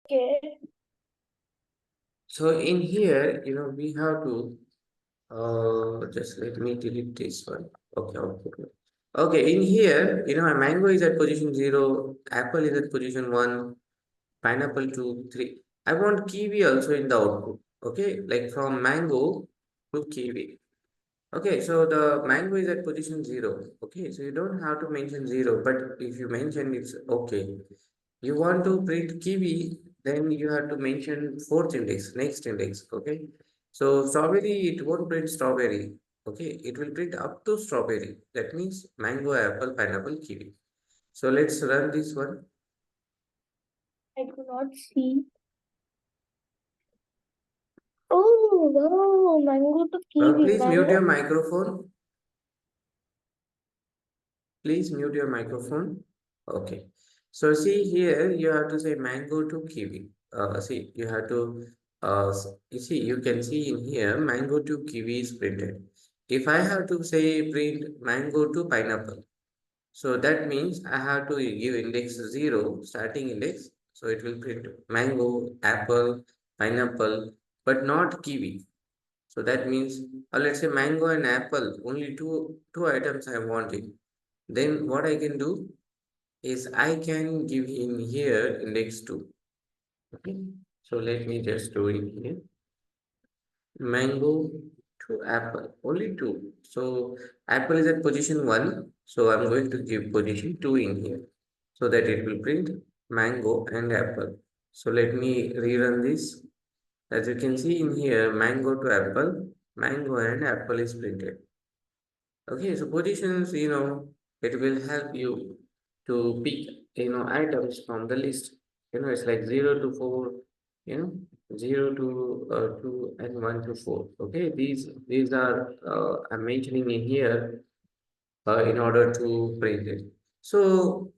Okay. So in here, we have to just let me delete this one. Okay, output one. Okay, in here, a mango is at position 0, apple is at position 1, pineapple 2, 3. I want kiwi also in the output. Okay, like from mango to kiwi. Okay, so the mango is at position 0. Okay, so you don't have to mention 0, but if you mention it's okay. You want to print kiwi, then you have to mention fourth index, next index. Okay, so strawberry, it won't print strawberry. Okay, it will print up to strawberry. That means mango, apple, pineapple, kiwi. So let's run this one. I do not see. Oh, wow. Mango to kiwi. Please mute Mango. your microphone. Please mute your microphone. Okay. So see here, you have to say mango to kiwi. See, you have to, you see, you can see in here, mango to kiwi is printed. If I have to say print mango to pineapple, so that means I have to give index 0, starting index. So it will print mango, apple, pineapple, but not kiwi. So that means, let's say mango and apple, only two items I want it. Then what I can do is I can give in here index 2. Okay. So let me just do it here. Mango to apple, only 2. So apple is at position 1. So I'm going to give position 2 in here so that it will print mango and apple. So let me rerun this. As you can see in here, mango to apple, mango and apple is printed. Okay, so positions, it will help you to pick, items from the list. It's like 0 to 4, 0 to 2 and 1 to 4. Okay, these are I'm mentioning in here in order to print it. So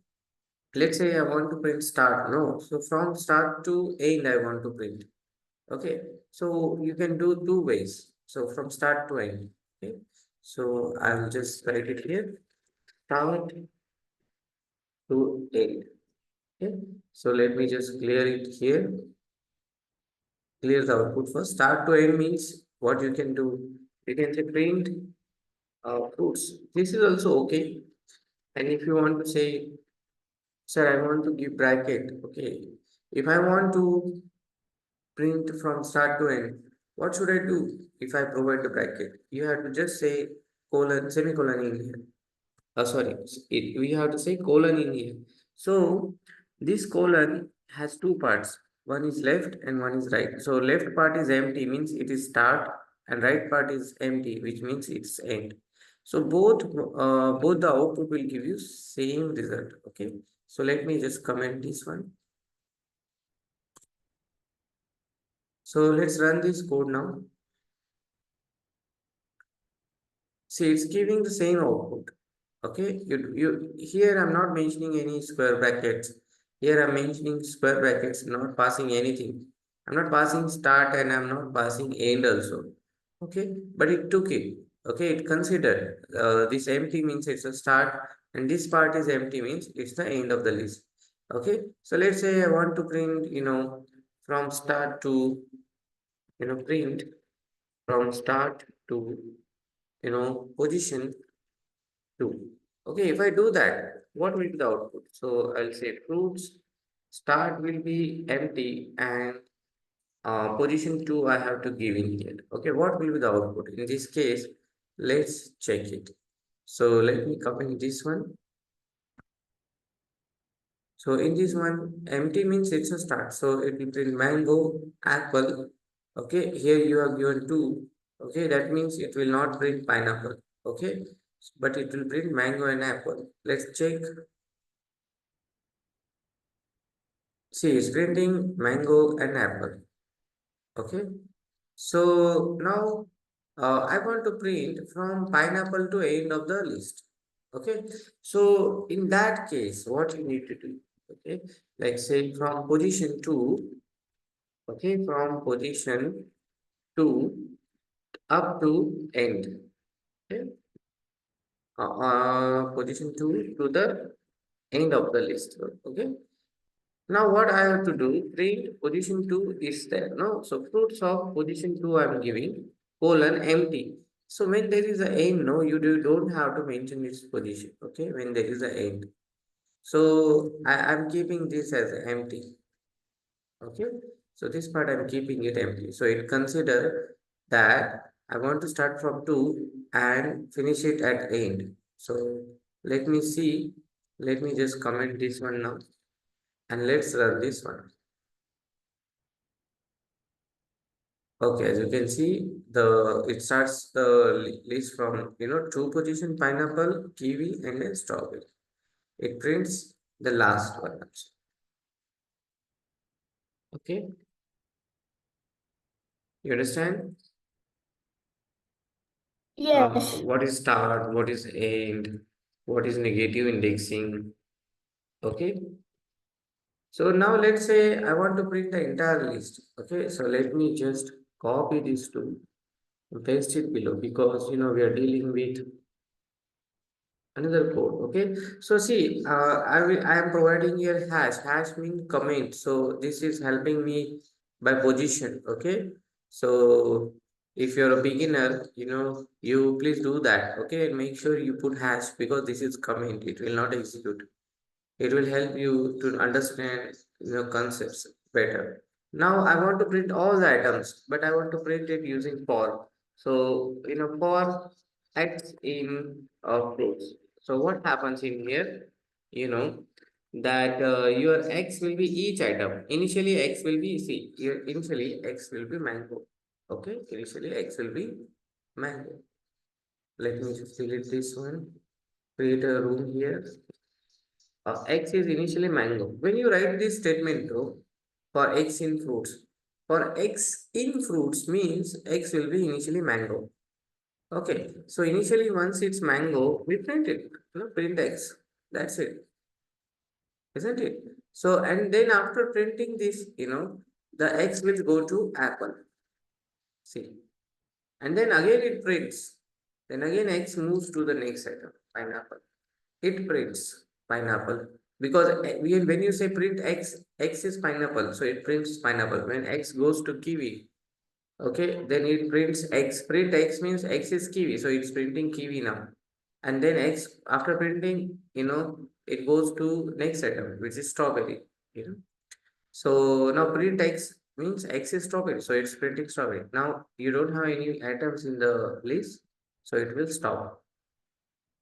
let's say I want to print start. No, so from start to end I want to print. Okay, so you can do two ways. So from start to end. Okay, so I'll just write it here. Start to end. Okay, so let me just clear it here. Clear the output first. Start to end means what you can do. You can say print fruits. This is also okay. And if you want to say, sir, I want to give bracket. Okay, if I want to print from start to end, what should I do if I provide the bracket? You have to just say colon, semicolon in here. Sorry, we have to say colon in here. So this colon has two parts. One is left and one is right. So left part is empty, means it is start, and right part is empty, which means it's end. So both the output will give you same result. Okay. So let me just comment this one. So let's run this code now. See, it's giving the same output. Okay, you here I'm not mentioning any square brackets. Here I'm mentioning square brackets, not passing anything. I'm not passing start and I'm not passing end also. Okay, but it took it. Okay, it considered this empty means it's a start, and this part is empty means it's the end of the list. Okay, so let's say I want to print, from start to, print from start to, position 2. Okay, if I do that, what will be the output? So I'll say fruits start will be empty and position 2 I have to give in here. Okay, what will be the output? In this case, let's check it. So let me copy this one. So in this one, empty means it's a start. So it will print mango, apple. Okay, here you are given 2. Okay, that means it will not print pineapple. Okay, but it will print mango and apple. Let's check. See, it's printing mango and apple. Okay. So now I want to print from pineapple to end of the list. Okay. So in that case, what you need to do? Okay. Like say from position 2, okay, from position 2 up to end. Okay. Position 2 to the end of the list. Okay. Now what I have to do, print position 2 is there. No, so fruits of position 2 I'm giving, colon empty. So when there is a end, no, don't have to mention its position. Okay, when there is a end. So I'm keeping this as empty. Okay, so this part I'm keeping it empty. So it consider that I want to start from 2 and finish it at end. So let me see. Let me just comment this one now and let's run this one. Okay, as you can see, the it starts the list from two position pineapple, kiwi, and then strawberry. It prints the last one. Okay, you understand? Yes. What is start, what is end, what is negative indexing. Okay, so now let's say I want to print the entire list. Okay, so let me just copy these two and paste it below because we are dealing with another code. Okay, so see, I am providing here hash means comment, so this is helping me by position. Okay, so if you're a beginner, you please do that. Okay, and make sure you put hash because this is comment, it will not execute. It will help you to understand concepts better. Now I want to print all the items, but I want to print it using for. So for x in fruits. So what happens in here? You know that your x will be each item. Initially x will be initially x will be mango. Okay, initially x will be mango. Let me just delete this one. Create a room here. X is initially mango. When you write this statement though, for X in fruits, for X in fruits means X will be initially mango. Okay, so initially once it's mango, we print it, print X. That's it, isn't it? So, and then after printing this, the X will go to apple. See, and then again it prints. Then again X moves to the next item, pineapple. It prints pineapple because when you say print x, x is pineapple, so it prints pineapple. When x goes to kiwi, okay, then it prints x. Print x means x is kiwi, so it's printing kiwi now. And then x after printing, it goes to next item, which is strawberry. You know, so now print x means x is strawberry, so it's printing strawberry. Now you don't have any items in the list, so it will stop.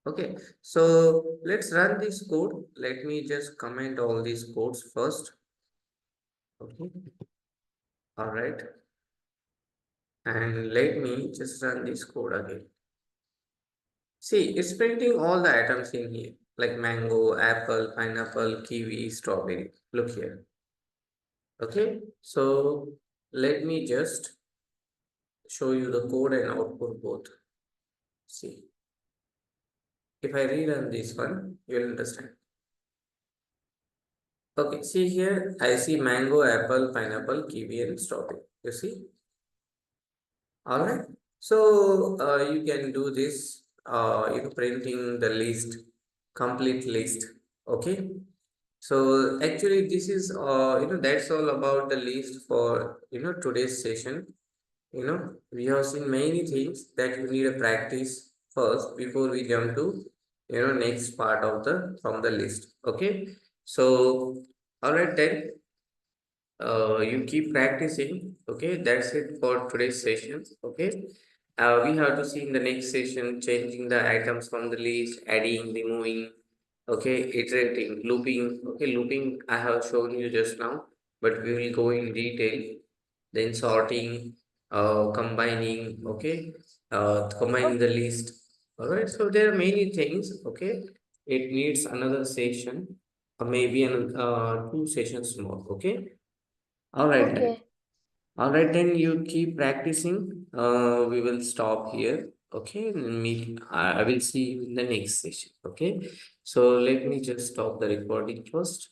Okay, so let's run this code. Let me just comment all these codes first. Okay, all right. And let me just run this code again. See, it's printing all the items in here, like mango, apple, pineapple, kiwi, strawberry. Look here. Okay, so let me just show you the code and output both. See, if I rerun this one, you'll understand. Okay, see here, I see mango, apple, pineapple, kiwi, and strawberry. You see? All right. So you can do this, printing the list, complete list. Okay. So actually, this is, that's all about the list for, today's session. We have seen many things that you need a practice first before we jump to, next part of from the list. Okay. So, all right then. You keep practicing. Okay, that's it for today's session. Okay, we have to see in the next session changing the items from the list, adding, removing. Okay, iterating, looping. Okay, looping I have shown you just now, but we will go in detail. Then sorting, combining. Okay, combining the list. All right, so there are many things. Okay, it needs another session, or maybe two sessions more. Okay. All right then. Okay. All right then. You keep practicing. We will stop here. Okay, and meet. I will see you in the next session. Okay. So let me Okay. just stop the recording first.